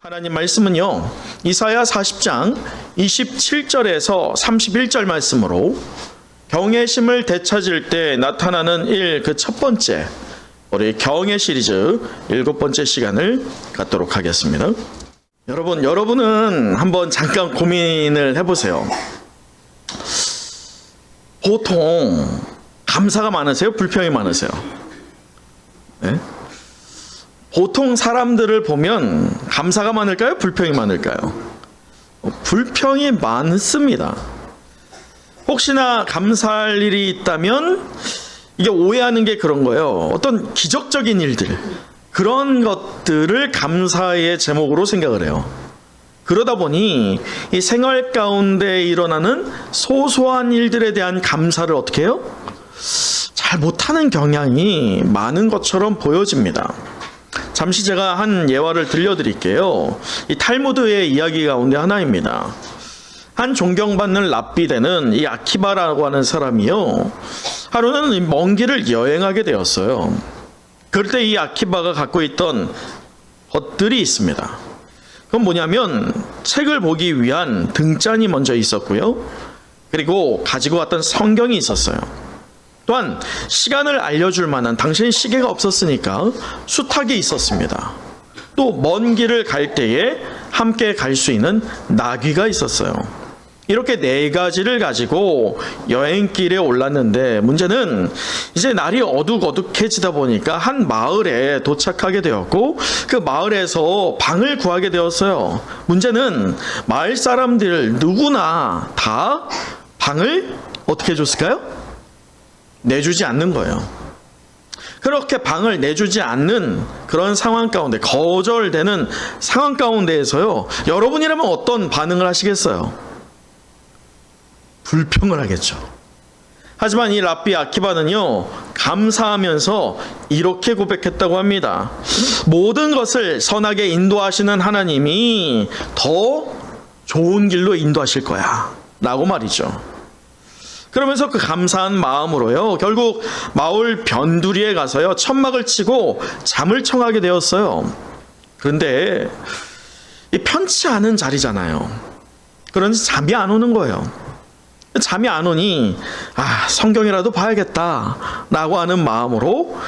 하나님 말씀은요, 이사야 40장 27절에서 31절 말씀으로 경외심을 되찾을 때 나타나는 일, 그 첫 번째, 우리 경외 시리즈 7번째 시간을 갖도록 하겠습니다. 여러분은 한번 잠깐 고민을 해보세요. 보통 감사가 많으세요? 불평이 많으세요? 네? 보통 사람들을 보면 감사가 많을까요? 불평이 많을까요? 불평이 많습니다. 혹시나 감사할 일이 있다면 이게 오해하는 게 그런 거예요. 어떤 기적적인 일들, 그런 것들을 감사의 제목으로 생각을 해요. 그러다 보니 이 생활 가운데 일어나는 소소한 일들에 대한 감사를 어떻게 해요? 잘 못하는 경향이 많은 것처럼 보여집니다. 잠시 제가 한 예화를 들려드릴게요. 이 탈무드의 이야기 가운데 하나입니다. 한 존경받는 랍비되는 이 아키바라고 하는 사람이요, 하루는 먼 길을 여행하게 되었어요. 그럴 때 이 아키바가 갖고 있던 것들이 있습니다. 그건 뭐냐면 책을 보기 위한 등잔이 먼저 있었고요, 그리고 가지고 왔던 성경이 있었어요. 또한 시간을 알려줄 만한, 당시엔 시계가 없었으니까 수탉이 있었습니다. 또 먼 길을 갈 때에 함께 갈 수 있는 나귀가 있었어요. 이렇게 4가지를 가지고 여행길에 올랐는데, 문제는 이제 날이 어둑어둑해지다 보니까 한 마을에 도착하게 되었고, 그 마을에서 방을 구하게 되었어요. 문제는 마을 사람들 누구나 다 방을 어떻게 해줬을까요? 내주지 않는 거예요. 그렇게 방을 내주지 않는 그런 상황 가운데, 거절되는 상황 가운데에서요, 여러분이라면 어떤 반응을 하시겠어요? 불평을 하겠죠. 하지만 이 랍비 아키바는요, 감사하면서 이렇게 고백했다고 합니다. 모든 것을 선하게 인도하시는 하나님이 더 좋은 길로 인도하실 거야 라고 말이죠. 그러면서 그 감사한 마음으로요, 결국 마을 변두리에 가서요, 천막을 치고 잠을 청하게 되었어요. 그런데 이 편치 않은 자리잖아요. 그런지 잠이 안 오는 거예요. 잠이 안 오니 성경이라도 봐야겠다 라고 하는 마음으로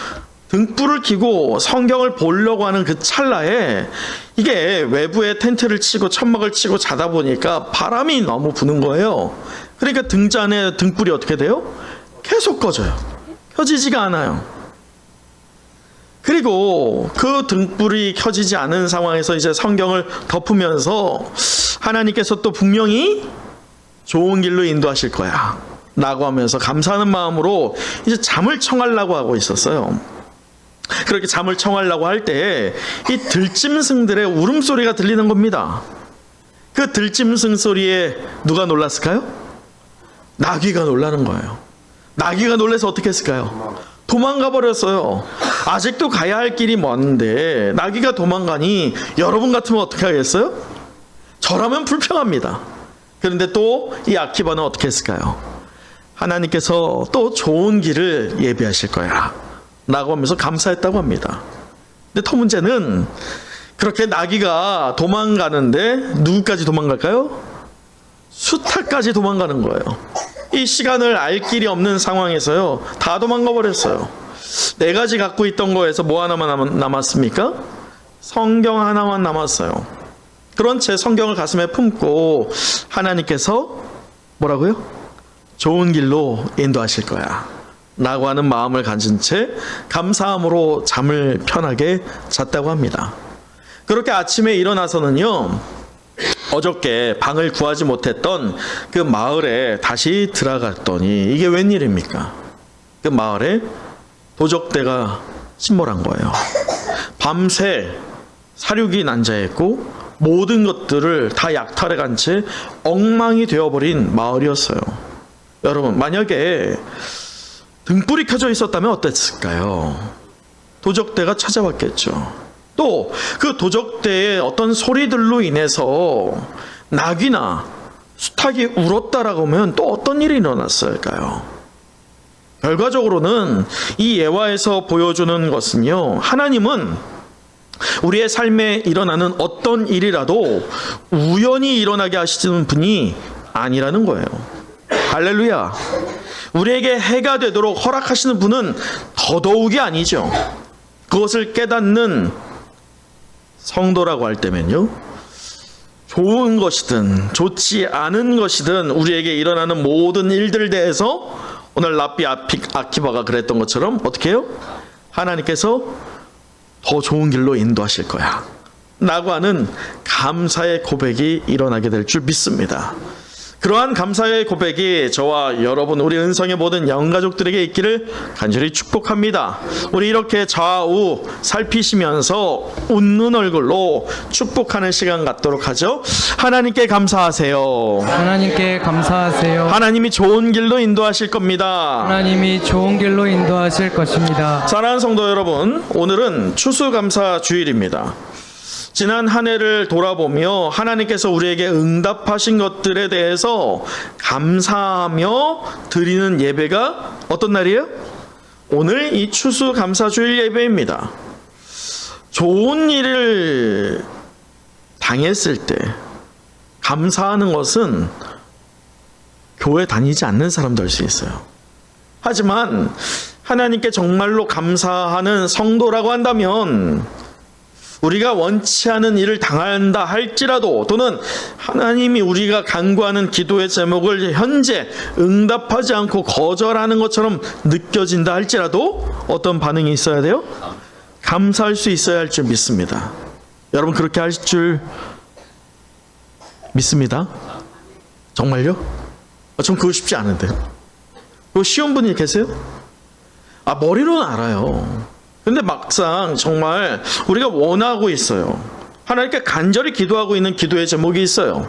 등불을 켜고 성경을 보려고 하는 그 찰나에, 이게 외부에 텐트를 치고 천막을 치고 자다 보니까 바람이 너무 부는 거예요. 그러니까 등잔에 등불이 어떻게 돼요? 계속 꺼져요. 켜지지가 않아요. 그리고 그 등불이 켜지지 않은 상황에서 이제 성경을 덮으면서 하나님께서 또 분명히 좋은 길로 인도하실 거야 라고 하면서 감사하는 마음으로 이제 잠을 청하려고 하고 있었어요. 그렇게 잠을 청하려고 할 때 이 들짐승들의 울음소리가 들리는 겁니다. 그 들짐승 소리에 누가 놀랐을까요? 나귀가 놀라는 거예요. 나귀가 놀라서 어떻게 했을까요? 도망가 버렸어요. 아직도 가야 할 길이 먼데 나귀가 도망가니 여러분 같으면 어떻게 하겠어요? 저라면 불평합니다. 그런데 또 이 아키바는 어떻게 했을까요? 하나님께서 또 좋은 길을 예비하실 거야 라고 하면서 감사했다고 합니다. 근데 더 문제는, 그렇게 나귀가 도망가는데 누구까지 도망갈까요? 수탉까지 도망가는 거예요. 이 시간을 알 길이 없는 상황에서요, 다 도망가 버렸어요. 4가지 갖고 있던 거에서 뭐 하나만 남았습니까? 성경 하나만 남았어요. 그런 채 성경을 가슴에 품고 하나님께서 뭐라고요? 좋은 길로 인도하실 거야 라고 하는 마음을 가진 채 감사함으로 잠을 편하게 잤다고 합니다. 그렇게 아침에 일어나서는요, 어저께 방을 구하지 못했던 그 마을에 다시 들어갔더니 이게 웬일입니까? 그 마을에 도적대가 침몰한 거예요. 밤새 사륙이 난자했고 모든 것들을 다 약탈해 간 채 엉망이 되어버린 마을이었어요. 여러분, 만약에 등불이 켜져 있었다면 어땠을까요? 도적대가 찾아왔겠죠. 또 그 도적대의 어떤 소리들로 인해서 나귀나 수탉이 울었다라고 하면 또 어떤 일이 일어났을까요? 결과적으로는 이 예화에서 보여주는 것은요, 하나님은 우리의 삶에 일어나는 어떤 일이라도 우연히 일어나게 하시는 분이 아니라는 거예요. 할렐루야. 우리에게 해가 되도록 허락하시는 분은 더더욱이 아니죠. 그것을 깨닫는 성도라고 할 때면요, 좋은 것이든 좋지 않은 것이든 우리에게 일어나는 모든 일들에 대해서 오늘 랍비 아키바가 그랬던 것처럼 어떻게 해요? 하나님께서 더 좋은 길로 인도하실 거야 라고 하는 감사의 고백이 일어나게 될 줄 믿습니다. 그러한 감사의 고백이 저와 여러분, 우리 은성의 모든 영가족들에게 있기를 간절히 축복합니다. 우리 이렇게 좌우 살피시면서 웃는 얼굴로 축복하는 시간 갖도록 하죠. 하나님께 감사하세요. 하나님께 감사하세요. 하나님이 좋은 길로 인도하실 겁니다. 하나님이 좋은 길로 인도하실 것입니다. 사랑하는 성도 여러분, 오늘은 추수감사 주일입니다. 지난 한 해를 돌아보며 하나님께서 우리에게 응답하신 것들에 대해서 감사하며 드리는 예배가 어떤 날이에요? 오늘 이 추수감사주일 예배입니다. 좋은 일을 당했을 때 감사하는 것은 교회 다니지 않는 사람도 할 수 있어요. 하지만 하나님께 정말로 감사하는 성도라고 한다면, 우리가 원치 않은 일을 당한다 할지라도, 또는 하나님이 우리가 간구하는 기도의 제목을 현재 응답하지 않고 거절하는 것처럼 느껴진다 할지라도 어떤 반응이 있어야 돼요? 감사할 수 있어야 할 줄 믿습니다. 여러분 그렇게 할 줄 믿습니다? 정말요? 전 그거 쉽지 않은데요. 그거 쉬운 분이 계세요? 머리로는 알아요. 근데 막상 정말 우리가 원하고 있어요. 하나님께 간절히 기도하고 있는 기도의 제목이 있어요.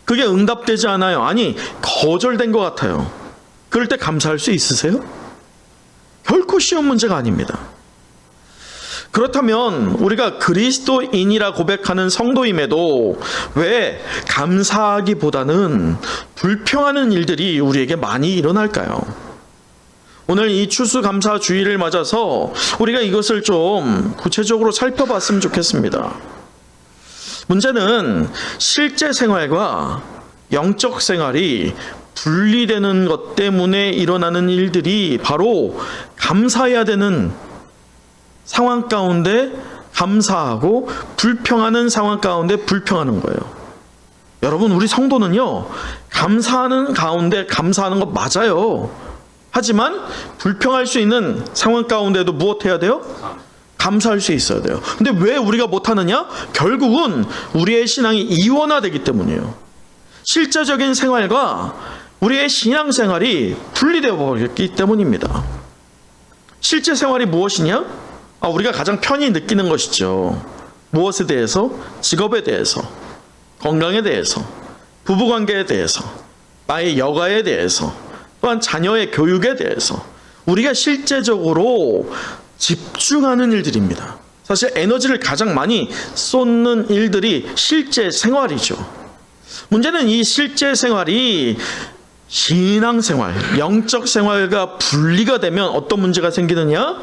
그게 응답되지 않아요. 아니, 거절된 것 같아요. 그럴 때 감사할 수 있으세요? 결코 쉬운 문제가 아닙니다. 그렇다면 우리가 그리스도인이라 고백하는 성도임에도 왜 감사하기보다는 불평하는 일들이 우리에게 많이 일어날까요? 오늘 이 추수감사 주일을 맞아서 우리가 이것을 좀 구체적으로 살펴봤으면 좋겠습니다. 문제는 실제 생활과 영적 생활이 분리되는 것 때문에 일어나는 일들이 바로 감사해야 되는 상황 가운데 감사하고 불평하는 상황 가운데 불평하는 거예요. 여러분, 우리 성도는요, 감사하는 가운데 감사하는 것 맞아요. 하지만 불평할 수 있는 상황 가운데도 무엇해야 돼요? 감사할 수 있어야 돼요. 근데 왜 우리가 못하느냐? 결국은 우리의 신앙이 이원화되기 때문이에요. 실제적인 생활과 우리의 신앙생활이 분리되어 버렸기 때문입니다. 실제 생활이 무엇이냐? 우리가 가장 편히 느끼는 것이죠. 무엇에 대해서? 직업에 대해서, 건강에 대해서, 부부관계에 대해서, 나의 여가에 대해서, 또한 자녀의 교육에 대해서 우리가 실제적으로 집중하는 일들입니다. 사실 에너지를 가장 많이 쏟는 일들이 실제 생활이죠. 문제는 이 실제 생활이 신앙생활, 영적 생활과 분리가 되면 어떤 문제가 생기느냐?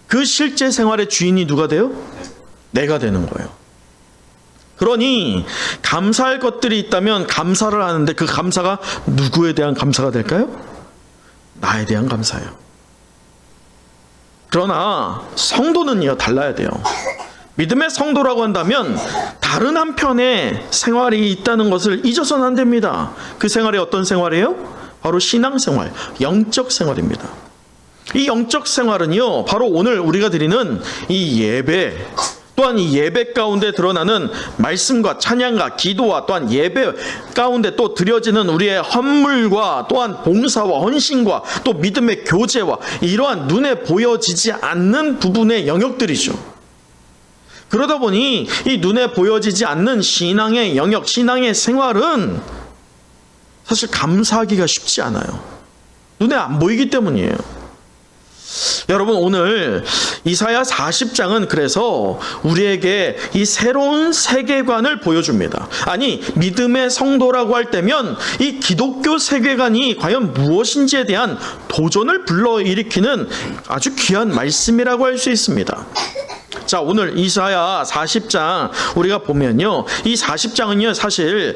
그 실제 생활의 주인이 누가 돼요? 내가 되는 거예요. 그러니 감사할 것들이 있다면 감사를 하는데 그 감사가 누구에 대한 감사가 될까요? 나에 대한 감사예요. 그러나 성도는요, 달라야 돼요. 믿음의 성도라고 한다면 다른 한편의 생활이 있다는 것을 잊어서는 안 됩니다. 그 생활이 어떤 생활이에요? 바로 신앙생활, 영적 생활입니다. 이 영적 생활은요, 바로 오늘 우리가 드리는 이 예배, 또한 이 예배 가운데 드러나는 말씀과 찬양과 기도와 또한 예배 가운데 또 드려지는 우리의 헌물과 또한 봉사와 헌신과 또 믿음의 교제와 이러한 눈에 보여지지 않는 부분의 영역들이죠. 그러다 보니 이 눈에 보여지지 않는 신앙의 영역, 신앙의 생활은 사실 감사하기가 쉽지 않아요. 눈에 안 보이기 때문이에요. 여러분, 오늘 이사야 40장은 그래서 우리에게 이 새로운 세계관을 보여줍니다. 아니, 믿음의 성도라고 할 때면 이 기독교 세계관이 과연 무엇인지에 대한 도전을 불러일으키는 아주 귀한 말씀이라고 할 수 있습니다. 자, 오늘 이사야 40장 우리가 보면요, 이 40장은요 사실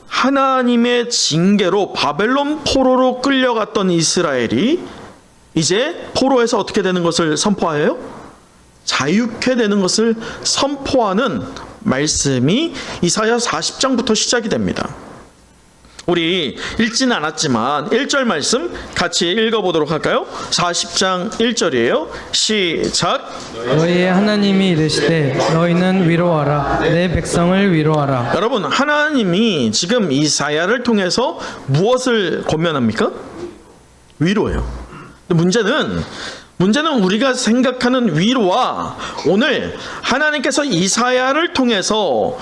하나님의 징계로 바벨론 포로로 끌려갔던 이스라엘이 이제 포로에서 어떻게 되는 것을 선포하여요? 자유케 되는 것을 선포하는 말씀이 이사야 40장부터 시작이 됩니다. 우리 읽지는 않았지만 1절 말씀 같이 읽어보도록 할까요? 40장 1절이에요. 시작. 너희의 하나님이 이르시되 너희는 위로하라. 내 백성을 위로하라. 여러분, 하나님이 지금 이사야를 통해서 무엇을 권면합니까? 위로예요. 근데 문제는 우리가 생각하는 위로와 오늘 하나님께서 이사야를 통해서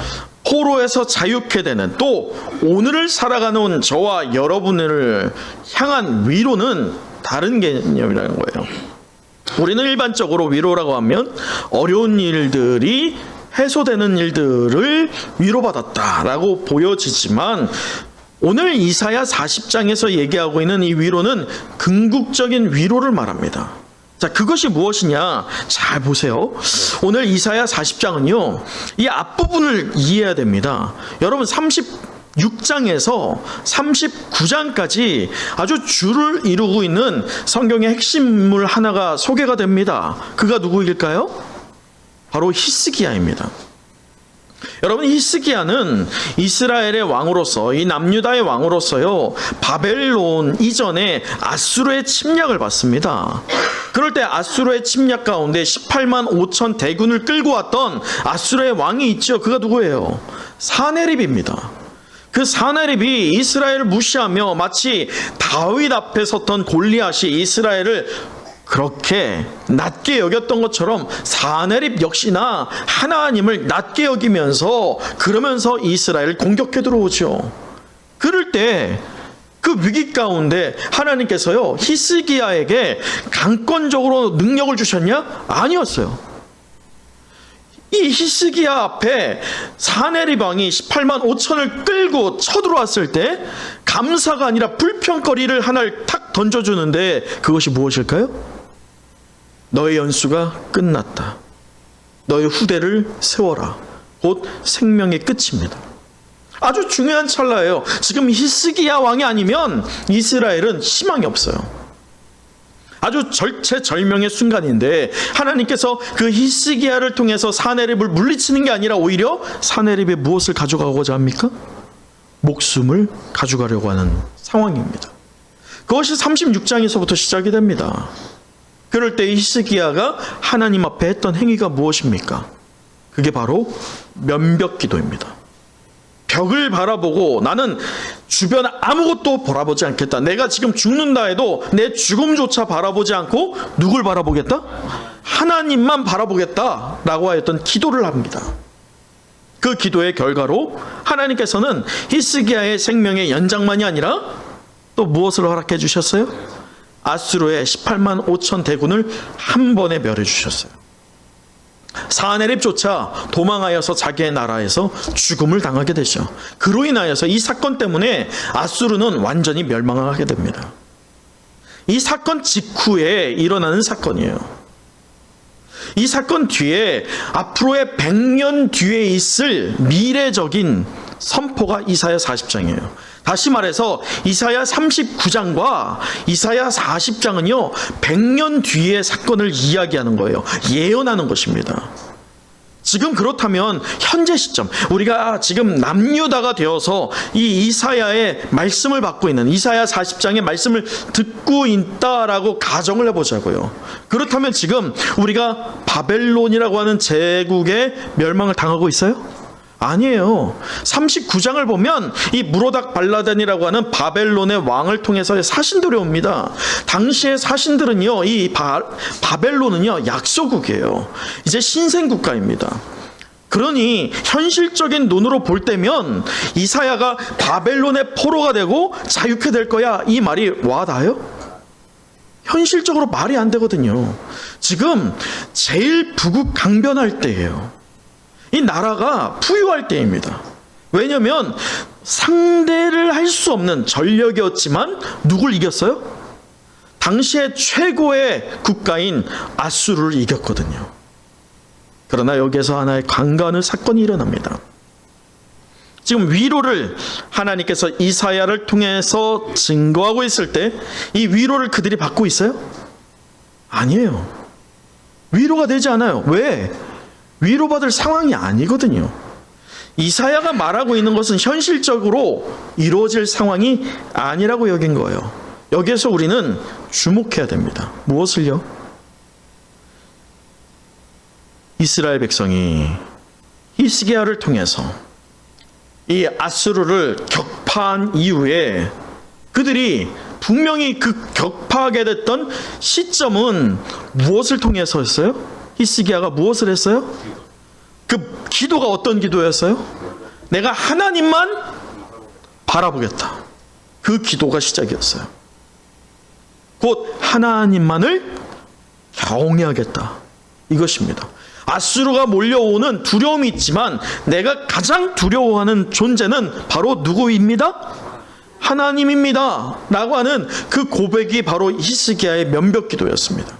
포로에서 자유케 되는, 또 오늘을 살아가는 저와 여러분을 향한 위로는 다른 개념이라는 거예요. 우리는 일반적으로 위로라고 하면 어려운 일들이 해소되는 일들을 위로받았다라고 보여지지만, 오늘 이사야 40장에서 얘기하고 있는 이 위로는 궁극적인 위로를 말합니다. 자, 그것이 무엇이냐? 잘 보세요. 오늘 이사야 40장은요, 이 앞부분을 이해해야 됩니다. 여러분, 36장에서 39장까지 아주 줄을 이루고 있는 성경의 핵심 인물 하나가 소개가 됩니다. 그가 누구일까요? 바로 히스기야입니다. 여러분, 히스기야는 이스라엘의 왕으로서, 이 남유다의 왕으로서요, 바벨론 이전에 아수르의 침략을 받습니다. 그럴 때 아수르의 침략 가운데 18만 5천 대군을 끌고 왔던 아수르의 왕이 있죠. 그가 누구예요? 사네립입니다. 그 사네립이 이스라엘을 무시하며 마치 다윗 앞에 섰던 골리앗이 이스라엘을 그렇게 낮게 여겼던 것처럼 사네립 역시나 하나님을 낮게 여기면서 그러면서 이스라엘을 공격해 들어오죠. 그럴 때 그 위기 가운데 하나님께서요, 히스기야에게 강권적으로 능력을 주셨냐? 아니었어요. 이 히스기야 앞에 사네립 왕이 18만 5천을 끌고 쳐들어왔을 때 감사가 아니라 불평거리를 하나를 탁 던져주는데, 그것이 무엇일까요? 너의 연수가 끝났다. 너의 후대를 세워라. 곧 생명의 끝입니다. 아주 중요한 찰나예요. 지금 히스기야 왕이 아니면 이스라엘은 희망이 없어요. 아주 절체절명의 순간인데, 하나님께서 그 히스기야를 통해서 사네립을 물리치는 게 아니라 오히려 사네립의 무엇을 가져가고자 합니까? 목숨을 가져가려고 하는 상황입니다. 그것이 36장에서부터 시작이 됩니다. 그럴 때 히스기야가 하나님 앞에 했던 행위가 무엇입니까? 그게 바로 면벽기도입니다. 벽을 바라보고 나는 주변 아무것도 바라보지 않겠다. 내가 지금 죽는다 해도 내 죽음조차 바라보지 않고 누굴 바라보겠다? 하나님만 바라보겠다 라고 하였던 기도를 합니다. 그 기도의 결과로 하나님께서는 히스기야의 생명의 연장만이 아니라 또 무엇을 허락해 주셨어요? 아수르의 18만 5천 대군을 한 번에 멸해 주셨어요. 사네립조차 도망하여서 자기의 나라에서 죽음을 당하게 되죠. 그로 인하여서 이 사건 때문에 아수르는 완전히 멸망하게 됩니다. 이 사건 직후에 일어나는 사건이에요. 이 사건 뒤에 앞으로의 100년 뒤에 있을 미래적인 선포가 이사야 40장이에요. 다시 말해서 이사야 39장과 이사야 40장은요 100년 뒤의 사건을 이야기하는 거예요. 예언하는 것입니다. 지금 그렇다면 현재 시점, 우리가 지금 남유다가 되어서 이 이사야의 말씀을 받고 있는, 이사야 40장의 말씀을 듣고 있다라고 가정을 해보자고요. 그렇다면 지금 우리가 바벨론이라고 하는 제국의 멸망을 당하고 있어요? 아니에요. 39장을 보면 이 무로닥 발라단이라고 하는 바벨론의 왕을 통해서의 사신들이 옵니다. 당시의 사신들은요, 이 바벨론은요 약소국이에요. 이제 신생국가입니다. 그러니 현실적인 눈으로 볼 때면 이사야가 바벨론의 포로가 되고 자유케 될 거야, 이 말이 와닿아요? 현실적으로 말이 안 되거든요. 지금 제일 부국 강변할 때예요. 이 나라가 부유할 때입니다. 왜냐하면 상대를 할 수 없는 전력이었지만 누굴 이겼어요? 당시의 최고의 국가인 아수르를 이겼거든요. 그러나 여기에서 하나의 관건의 사건이 일어납니다. 지금 위로를 하나님께서 이사야를 통해서 증거하고 있을 때 이 위로를 그들이 받고 있어요? 아니에요. 위로가 되지 않아요. 왜? 위로받을 상황이 아니거든요. 이사야가 말하고 있는 것은 현실적으로 이루어질 상황이 아니라고 여긴 거예요. 여기에서 우리는 주목해야 됩니다. 무엇을요? 이스라엘 백성이 히스기야를 통해서 이 아수르를 격파한 이후에 그들이 분명히 그 격파하게 됐던 시점은 무엇을 통해서였어요? 히스기야가 무엇을 했어요? 그 기도가 어떤 기도였어요? 내가 하나님만 바라보겠다. 그 기도가 시작이었어요. 곧 하나님만을 경외하겠다. 이것입니다. 아수르가 몰려오는 두려움이 있지만 내가 가장 두려워하는 존재는 바로 누구입니다? 하나님입니다. 라고 하는 그 고백이 바로 히스기야의 면벽 기도였습니다.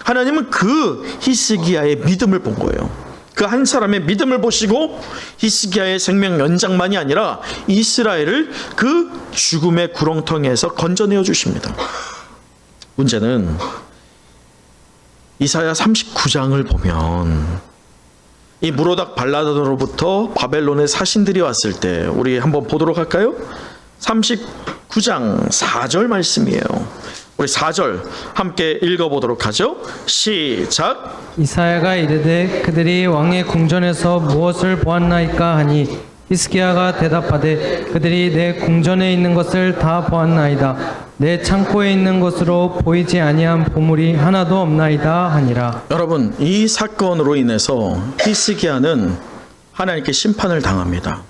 하나님은 그 히스기야의 믿음을 본 거예요. 그 한 사람의 믿음을 보시고 히스기야의 생명 연장만이 아니라 이스라엘을 그 죽음의 구렁텅이에서 건져내어 주십니다. 문제는 이사야 39장을 보면 이 무로닥 발라다로부터 바벨론의 사신들이 왔을 때 우리 한번 보도록 할까요? 39장 4절 말씀이에요. 우리 4절 함께 읽어보도록 하죠. 시작. 이사야가 이르되 그들이 왕의 궁전에서 무엇을 보았나이까 하니 히스기야가 대답하되 그들이 내 궁전에 있는 것을 다 보았나이다. 내 창고에 있는 것으로 보이지 아니한 보물이 하나도 없나이다 하니라. 여러분, 이 사건으로 인해서 히스기야는 하나님께 심판을 당합니다.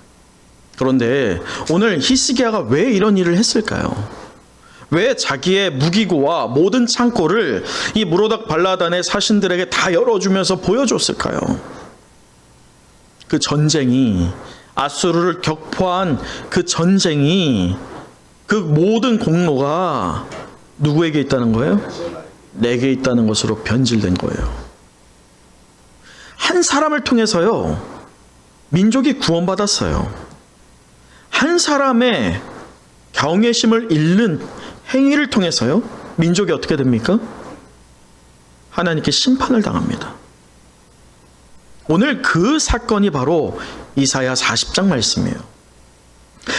그런데 오늘 히스기야가 왜 이런 일을 했을까요? 왜 자기의 무기고와 모든 창고를 이 무로닥 발라단의 사신들에게 다 열어주면서 보여줬을까요? 그 전쟁이, 아수르를 격파한 그 전쟁이, 그 모든 공로가 누구에게 있다는 거예요? 내게 있다는 것으로 변질된 거예요. 한 사람을 통해서요, 민족이 구원받았어요. 한 사람의 경외심을 잃는 행위를 통해서요, 민족이 어떻게 됩니까? 하나님께 심판을 당합니다. 오늘 그 사건이 바로 이사야 40장 말씀이에요.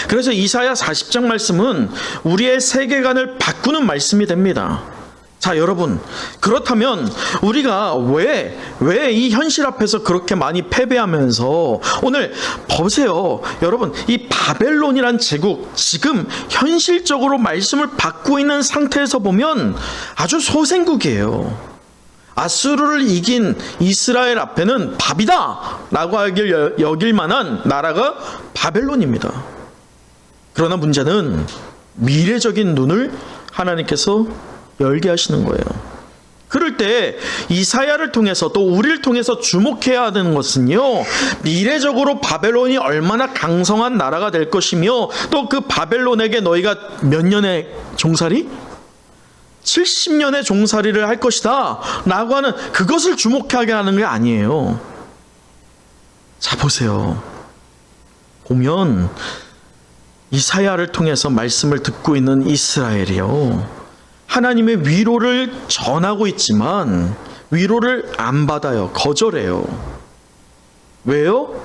그래서 이사야 40장 말씀은 우리의 세계관을 바꾸는 말씀이 됩니다. 자, 여러분, 그렇다면 우리가 왜 이 현실 앞에서 그렇게 많이 패배하면서 오늘 보세요. 여러분, 이 바벨론이란 제국, 지금 현실적으로 말씀을 받고 있는 상태에서 보면 아주 소생국이에요. 아수르를 이긴 이스라엘 앞에는 밥이다 라고 여길 만한 나라가 바벨론입니다. 그러나 문제는 미래적인 눈을 하나님께서 열게 하시는 거예요. 그럴 때 이사야를 통해서 또 우리를 통해서 주목해야 하는 것은요, 미래적으로 바벨론이 얼마나 강성한 나라가 될 것이며 또 그 바벨론에게 너희가 몇 년의 종살이? 70년의 종살이를 할 것이다 라고 하는 그것을 주목하게 하는 게 아니에요. 자, 보세요. 보면 이사야를 통해서 말씀을 듣고 있는 이스라엘이요, 하나님의 위로를 전하고 있지만 위로를 안 받아요. 거절해요. 왜요?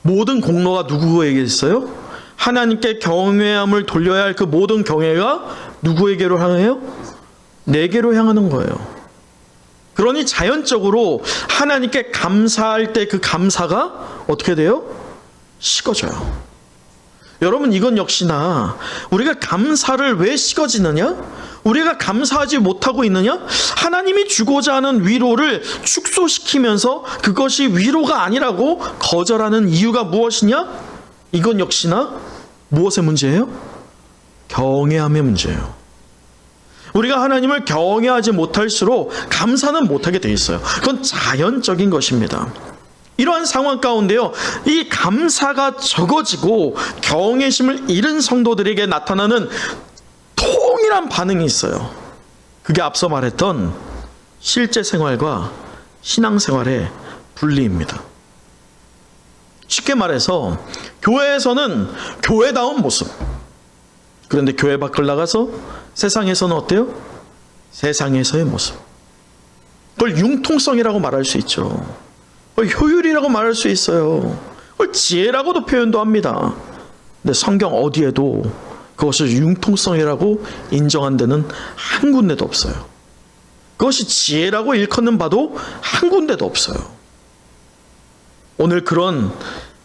모든 공로가 누구에게 있어요? 하나님께 경외함을 돌려야 할 그 모든 경외가 누구에게로 향해요? 내게로 향하는 거예요. 그러니 자연적으로 하나님께 감사할 때 그 감사가 어떻게 돼요? 식어져요. 여러분, 이건 역시나 우리가 감사를 왜 식어지느냐? 우리가 감사하지 못하고 있느냐? 하나님이 주고자 하는 위로를 축소시키면서 그것이 위로가 아니라고 거절하는 이유가 무엇이냐? 이건 역시나 무엇의 문제예요? 경외함의 문제예요. 우리가 하나님을 경외하지 못할수록 감사는 못하게 돼 있어요. 그건 자연적인 것입니다. 이러한 상황 가운데요, 이 감사가 적어지고 경외심을 잃은 성도들에게 나타나는 동일한 반응이 있어요. 그게 앞서 말했던 실제 생활과 신앙생활의 분리입니다. 쉽게 말해서 교회에서는 교회다운 모습, 그런데 교회 밖을 나가서 세상에서는 어때요? 세상에서의 모습. 그걸 융통성이라고 말할 수 있죠. 그걸 효율이라고 말할 수 있어요. 그걸 지혜라고도 표현도 합니다. 근데 성경 어디에도 그것을 융통성이라고 인정한 데는 한 군데도 없어요. 그것이 지혜라고 일컫는 바도 한 군데도 없어요. 오늘 그런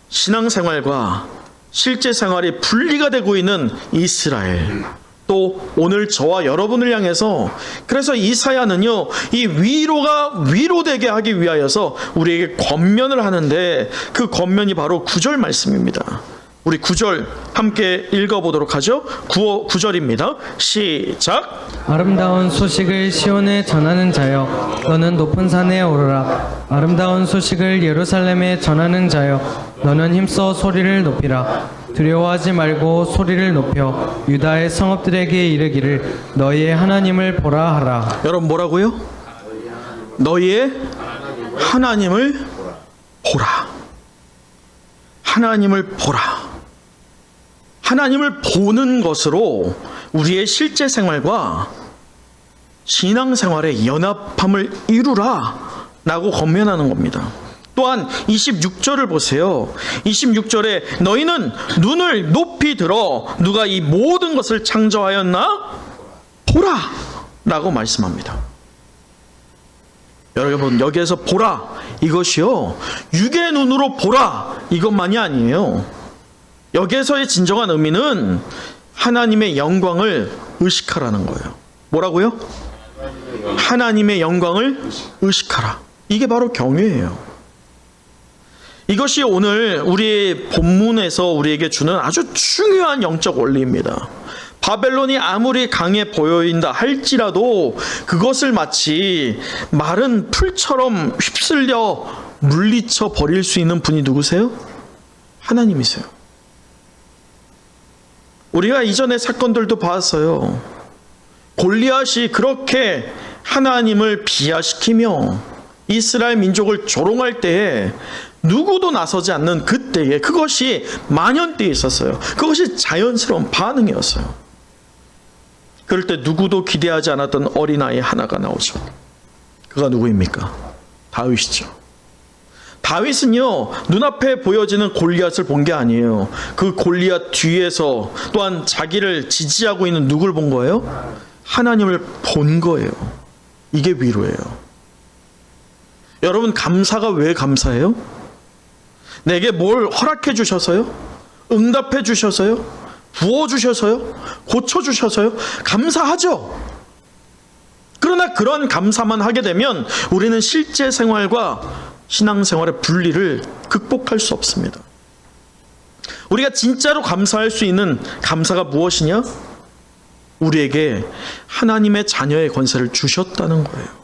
신앙생활과 실제 생활이 분리가 되고 있는 이스라엘, 또 오늘 저와 여러분을 향해서, 그래서 이사야는요, 이 위로가 위로되게 하기 위하여서 우리에게 권면을 하는데, 그 권면이 바로 9절 말씀입니다. 우리 9절 함께 읽어보도록 하죠. 9절입니다. 시작. 아름다운 소식을 시온에 전하는 자여, 너는 높은 산에 오르라. 아름다운 소식을 예루살렘에 전하는 자여, 너는 힘써 소리를 높이라. 두려워하지 말고 소리를 높여 유다의 성읍들에게 이르기를 너희의 하나님을 보라 하라. 여러분 뭐라고요? 너희의 하나님을 보라. 하나님을 보라. 하나님을 보는 것으로 우리의 실제 생활과 신앙생활의 연합함을 이루라 라고 권면하는 겁니다. 또한 26절을 보세요. 26절에 너희는 눈을 높이 들어 누가 이 모든 것을 창조하였나? 보라 라고 말씀합니다. 여러분 여기에서 보라, 이것이요 육의 눈으로 보라 이것만이 아니에요. 여기에서의 진정한 의미는 하나님의 영광을 의식하라는 거예요. 뭐라고요? 하나님의 영광을 의식하라. 이게 바로 경외예요. 이것이 오늘 우리 본문에서 우리에게 주는 아주 중요한 영적 원리입니다. 바벨론이 아무리 강해 보여진다 할지라도 그것을 마치 마른 풀처럼 휩쓸려 물리쳐 버릴 수 있는 분이 누구세요? 하나님이세요. 우리가 이전의 사건들도 봤어요. 골리앗이 그렇게 하나님을 비하시키며 이스라엘 민족을 조롱할 때에 누구도 나서지 않는 그때에 그것이 만연대에 있었어요. 그것이 자연스러운 반응이었어요. 그럴 때 누구도 기대하지 않았던 어린아이 하나가 나오죠. 그가 누구입니까? 다윗이죠. 다윗은요, 눈앞에 보여지는 골리앗을 본 게 아니에요. 그 골리앗 뒤에서 또한 자기를 지지하고 있는 누굴 본 거예요? 하나님을 본 거예요. 이게 위로예요. 여러분 감사가 왜 감사해요? 내게 뭘 허락해 주셔서요? 응답해 주셔서요? 부어 주셔서요? 고쳐 주셔서요? 감사하죠. 그러나 그런 감사만 하게 되면 우리는 실제 생활과 신앙생활의 분리를 극복할 수 없습니다. 우리가 진짜로 감사할 수 있는 감사가 무엇이냐? 우리에게 하나님의 자녀의 권세를 주셨다는 거예요.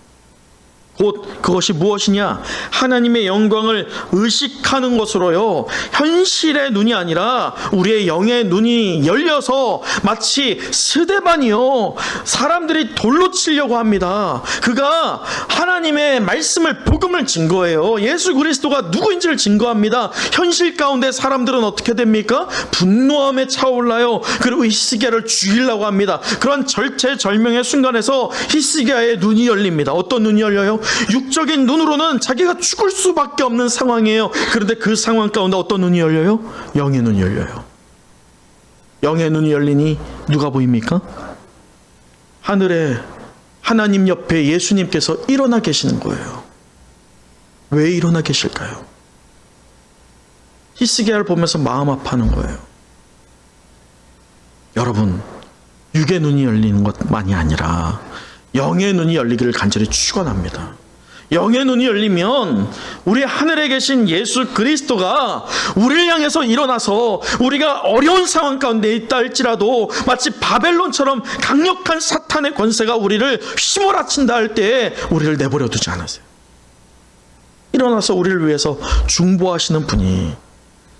곧 그것이 무엇이냐? 하나님의 영광을 의식하는 것으로요, 현실의 눈이 아니라 우리의 영의 눈이 열려서 마치 스데반이요, 사람들이 돌로 치려고 합니다. 그가 하나님의 말씀을, 복음을 증거해요. 예수 그리스도가 누구인지를 증거합니다. 현실 가운데 사람들은 어떻게 됩니까? 분노함에 차올라요. 그리고 히스기야를 죽이려고 합니다. 그런 절체절명의 순간에서 히스기야의 눈이 열립니다. 어떤 눈이 열려요? 육적인 눈으로는 자기가 죽을 수밖에 없는 상황이에요. 그런데 그 상황 가운데 어떤 눈이 열려요? 영의 눈이 열려요. 영의 눈이 열리니 누가 보입니까? 하늘에 하나님 옆에 예수님께서 일어나 계시는 거예요. 왜 일어나 계실까요? 히스기야를 보면서 마음 아파하는 거예요. 여러분, 육의 눈이 열리는 것만이 아니라 영의 눈이 열리기를 간절히 축원합니다. 영의 눈이 열리면 우리 하늘에 계신 예수 그리스도가 우리를 향해서 일어나서 우리가 어려운 상황 가운데 있다 할지라도 마치 바벨론처럼 강력한 사탄의 권세가 우리를 휘몰아친다 할 때에 우리를 내버려 두지 않으세요. 일어나서 우리를 위해서 중보하시는 분이,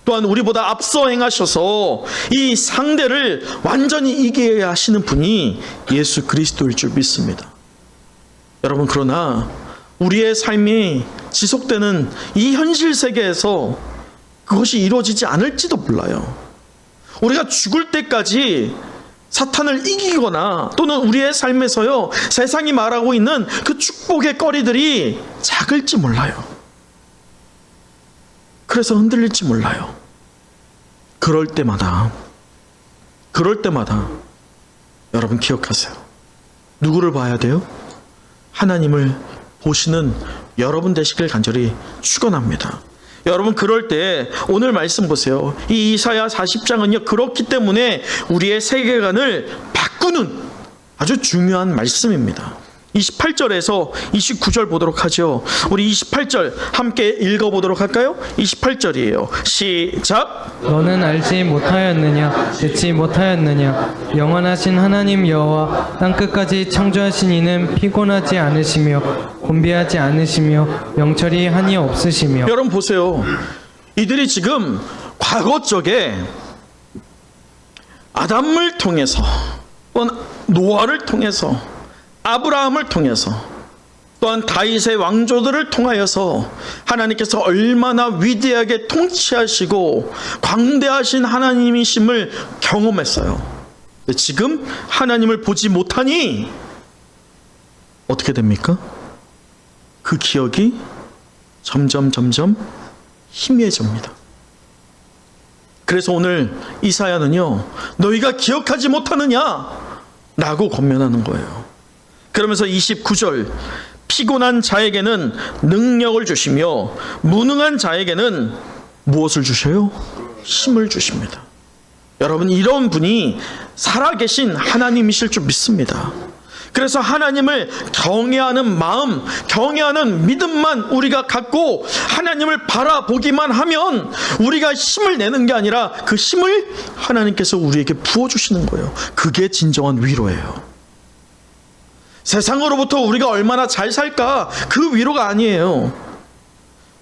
또한 우리보다 앞서 행하셔서 이 상대를 완전히 이기게 하시는 분이 예수 그리스도일 줄 믿습니다. 여러분, 그러나 우리의 삶이 지속되는 이 현실 세계에서 그것이 이루어지지 않을지도 몰라요. 우리가 죽을 때까지 사탄을 이기거나 또는 우리의 삶에서요, 세상이 말하고 있는 그 축복의 거리들이 작을지 몰라요. 그래서 흔들릴지 몰라요. 그럴 때마다 여러분 기억하세요. 누구를 봐야 돼요? 하나님을 보시는 여러분 되시길 간절히 축원합니다. 여러분, 그럴 때 오늘 말씀 보세요. 이 이사야 40장은요 그렇기 때문에 우리의 세계관을 바꾸는 아주 중요한 말씀입니다. 28절에서 29절 보도록 하죠. 우리 28절 함께 읽어보도록 할까요? 28절이에요. 시작. 너는 알지 못하였느냐 듣지 못하였느냐 영원하신 하나님 여호와 땅끝까지 창조하신 이는 피곤하지 않으시며 곤비하지 않으시며 영철이 한이 없으시며. 여러분 보세요. 이들이 지금 과거 쪽에 아담을 통해서 또는 노아를 통해서 아브라함을 통해서 또한 다윗의 왕조들을 통하여서 하나님께서 얼마나 위대하게 통치하시고 광대하신 하나님이심을 경험했어요. 지금 하나님을 보지 못하니 어떻게 됩니까? 그 기억이 점점 희미해집니다. 그래서 오늘 이사야는요, 너희가 기억하지 못하느냐? 라고 권면하는 거예요. 그러면서 29절, 피곤한 자에게는 능력을 주시며 무능한 자에게는 무엇을 주셔요? 힘을 주십니다. 여러분, 이런 분이 살아계신 하나님이실 줄 믿습니다. 그래서 하나님을 경외하는 마음, 경외하는 믿음만 우리가 갖고 하나님을 바라보기만 하면 우리가 힘을 내는 게 아니라 그 힘을 하나님께서 우리에게 부어주시는 거예요. 그게 진정한 위로예요. 세상으로부터 우리가 얼마나 잘 살까, 그 위로가 아니에요.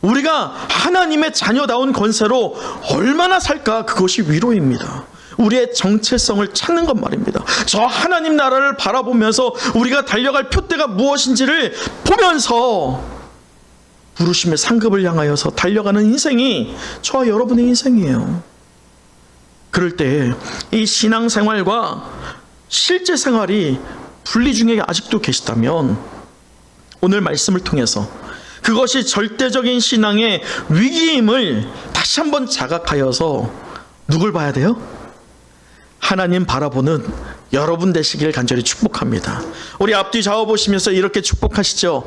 우리가 하나님의 자녀다운 권세로 얼마나 살까, 그것이 위로입니다. 우리의 정체성을 찾는 것 말입니다. 저 하나님 나라를 바라보면서 우리가 달려갈 표대가 무엇인지를 보면서 부르심의 상급을 향하여서 달려가는 인생이 저와 여러분의 인생이에요. 그럴 때 이 신앙생활과 실제 생활이 분리 중에 아직도 계시다면 오늘 말씀을 통해서 그것이 절대적인 신앙의 위기임을 다시 한번 자각하여서 누굴 봐야 돼요? 하나님 바라보는 여러분 되시길 간절히 축복합니다. 우리 앞뒤 좌우 보시면서 이렇게 축복하시죠.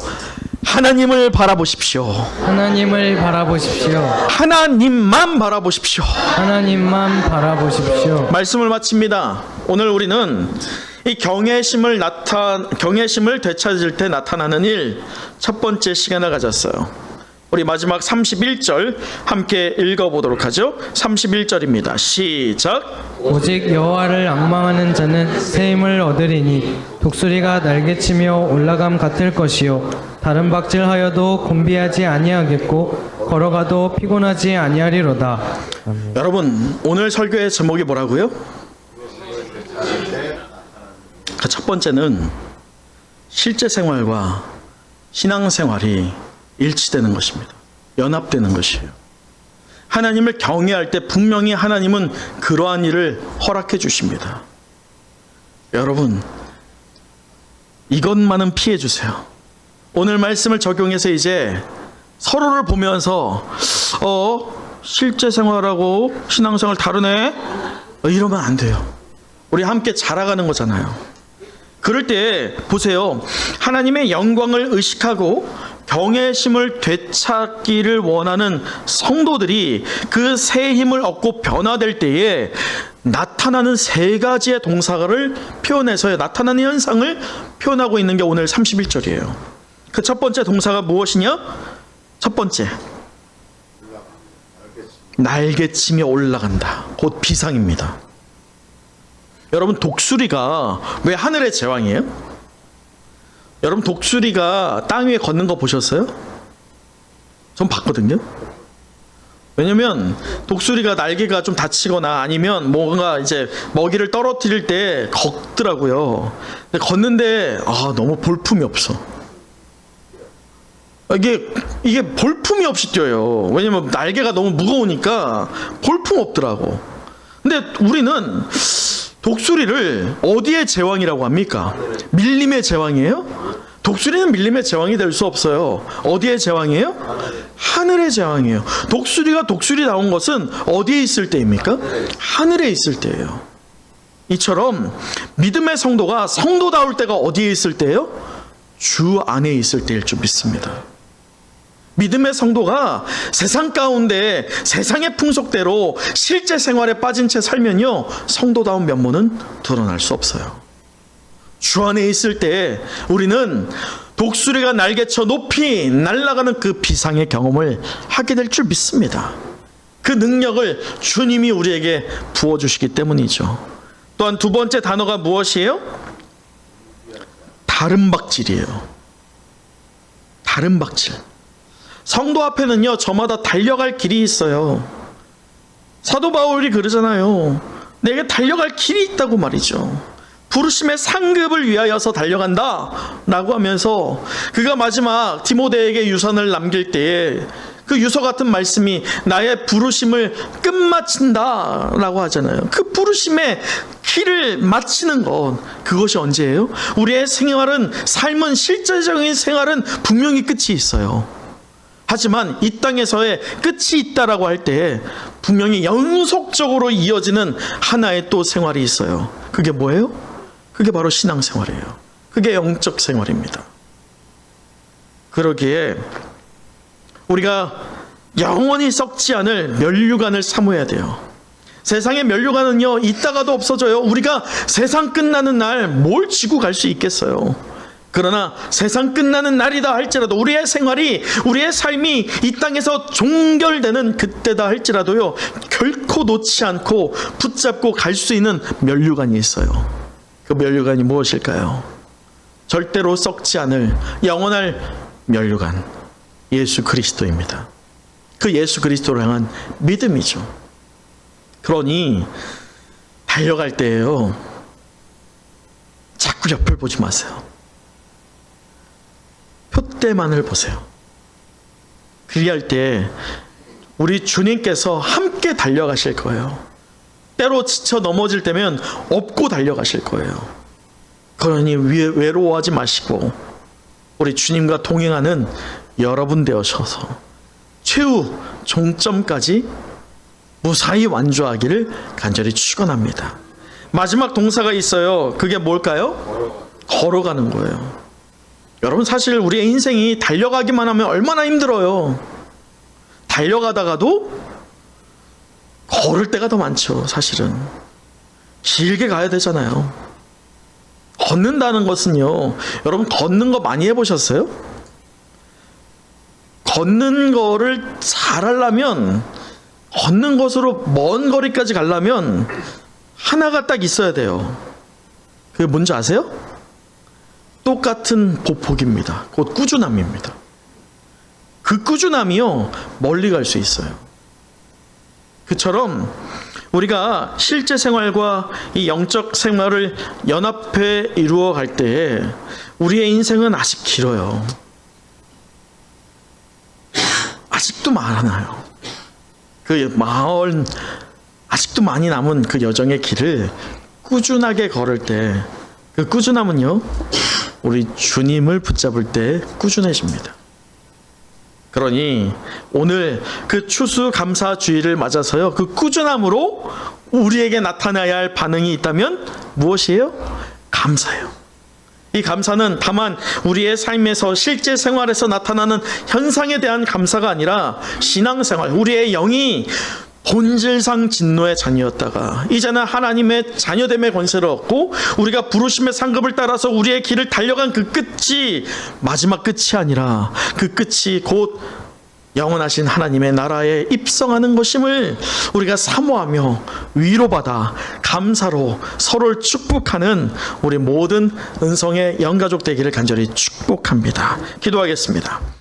하나님을 바라보십시오. 하나님을 바라보십시오. 하나님만 바라보십시오. 하나님만 바라보십시오. 말씀을 마칩니다. 오늘 우리는 이 경외심을 되찾을 때 나타나는 일, 첫 번째 시간을 가졌어요. 우리 마지막 31절 함께 읽어보도록 하죠. 31절입니다. 시작. 오직 여호와를 앙망하는 자는 새 힘을 얻으리니 독수리가 날개치며 올라감 같을 것이요 다른 박질하여도 곤비하지 아니하겠고 걸어가도 피곤하지 아니하리로다. 여러분, 오늘 설교의 제목이 뭐라고요? 첫 번째는 실제 생활과 신앙생활이 일치되는 것입니다. 연합되는 것이에요. 하나님을 경외할 때 분명히 하나님은 그러한 일을 허락해 주십니다. 여러분, 이것만은 피해 주세요. 오늘 말씀을 적용해서 이제 서로를 보면서 실제 생활하고 신앙생활 다르네? 이러면 안 돼요. 우리 함께 자라가는 거잖아요. 그럴 때 보세요. 하나님의 영광을 의식하고 경외심을 되찾기를 원하는 성도들이 그 새 힘을 얻고 변화될 때에 나타나는 세 가지의 동사를 표현해서 나타나는 현상을 표현하고 있는 게 오늘 31절이에요. 그 첫 번째 동사가 무엇이냐? 첫 번째, 날개치며 올라간다. 곧 비상입니다. 여러분, 독수리가 왜 하늘의 제왕이에요? 여러분, 독수리가 땅 위에 걷는 거 보셨어요? 전 봤거든요. 왜냐면 독수리가 날개가 좀 다치거나 아니면 뭔가 이제 먹이를 떨어뜨릴 때 걷더라고요. 근데 걷는데 너무 볼품이 없어. 이게 볼품이 없이 뛰어요. 왜냐면 날개가 너무 무거우니까 볼품 없더라고. 근데 우리는 독수리를 어디의 제왕이라고 합니까? 밀림의 제왕이에요? 독수리는 밀림의 제왕이 될 수 없어요. 어디의 제왕이에요? 하늘의 제왕이에요. 독수리가 독수리다운 것은 어디에 있을 때입니까? 하늘에 있을 때예요. 이처럼 믿음의 성도가 성도다울 때가 어디에 있을 때예요? 주 안에 있을 때일 줄 믿습니다. 믿음의 성도가 세상 가운데 세상의 풍속대로 실제 생활에 빠진 채 살면요, 성도다운 면모는 드러날 수 없어요. 주 안에 있을 때 우리는 독수리가 날개쳐 높이 날아가는 그 비상의 경험을 하게 될 줄 믿습니다. 그 능력을 주님이 우리에게 부어주시기 때문이죠. 또한 두 번째 단어가 무엇이에요? 다름박질이에요. 다름박질. 성도 앞에는요, 저마다 달려갈 길이 있어요. 사도 바울이 그러잖아요. 내게 달려갈 길이 있다고 말이죠. 부르심의 상급을 위하여서 달려간다 라고 하면서 그가 마지막 디모데에게 유선을 남길 때에 그 유서 같은 말씀이 나의 부르심을 끝마친다 라고 하잖아요. 그 부르심의 길을 마치는 것, 그것이 언제예요? 우리의 생활은, 삶은, 실제적인 생활은 분명히 끝이 있어요. 하지만 이 땅에서의 끝이 있다라고 할 때 분명히 연속적으로 이어지는 하나의 또 생활이 있어요. 그게 뭐예요? 그게 바로 신앙생활이에요. 그게 영적 생활입니다. 그러기에 우리가 영원히 썩지 않을 면류관을 사모해야 돼요. 세상의 면류관은요, 있다가도 없어져요. 우리가 세상 끝나는 날 뭘 지고 갈 수 있겠어요. 그러나 세상 끝나는 날이다 할지라도 우리의 생활이, 우리의 삶이 이 땅에서 종결되는 그때다 할지라도요, 결코 놓지 않고 붙잡고 갈 수 있는 면류관이 있어요. 그 면류관이 무엇일까요? 절대로 썩지 않을 영원할 면류관, 예수 그리스도입니다. 그 예수 그리스도를 향한 믿음이죠. 그러니 달려갈 때에요, 자꾸 옆을 보지 마세요. 표대만을 보세요. 그리할 때 우리 주님께서 함께 달려가실 거예요. 때로 지쳐 넘어질 때면 업고 달려가실 거예요. 그러니 외로워하지 마시고 우리 주님과 동행하는 여러분 되어셔서 최후 종점까지 무사히 완주하기를 간절히 축원합니다. 마지막 동사가 있어요. 그게 뭘까요? 걸어가는 거예요. 여러분, 사실 우리의 인생이 달려가기만 하면 얼마나 힘들어요. 달려가다가도 걸을 때가 더 많죠. 사실은 길게 가야 되잖아요. 걷는다는 것은요, 여러분 걷는 거 많이 해보셨어요? 걷는 거를 잘하려면, 걷는 것으로 먼 거리까지 가려면 하나가 딱 있어야 돼요. 그게 뭔지 아세요? 똑같은 보폭입니다. 곧 꾸준함입니다. 그 꾸준함이요, 멀리 갈 수 있어요. 그처럼 우리가 실제 생활과 이 영적 생활을 연합해 이루어 갈 때에 우리의 인생은 아직 길어요. 아직도 많아요. 그 마을, 아직도 많이 남은 그 여정의 길을 꾸준하게 걸을 때, 그 꾸준함은요, 우리 주님을 붙잡을 때 꾸준해집니다. 그러니 오늘 그 추수감사주의를 맞아서요, 그 꾸준함으로 우리에게 나타나야 할 반응이 있다면 무엇이에요? 감사예요. 이 감사는 다만 우리의 삶에서, 실제 생활에서 나타나는 현상에 대한 감사가 아니라 신앙생활, 우리의 영이 본질상 진노의 자녀였다가 이제는 하나님의 자녀됨의 권세를 얻고 우리가 부르심의 상급을 따라서 우리의 길을 달려간 그 끝이 마지막 끝이 아니라 그 끝이 곧 영원하신 하나님의 나라에 입성하는 것임을 우리가 사모하며 위로받아 감사로 서로를 축복하는 우리 모든 은성의 영가족 되기를 간절히 축복합니다. 기도하겠습니다.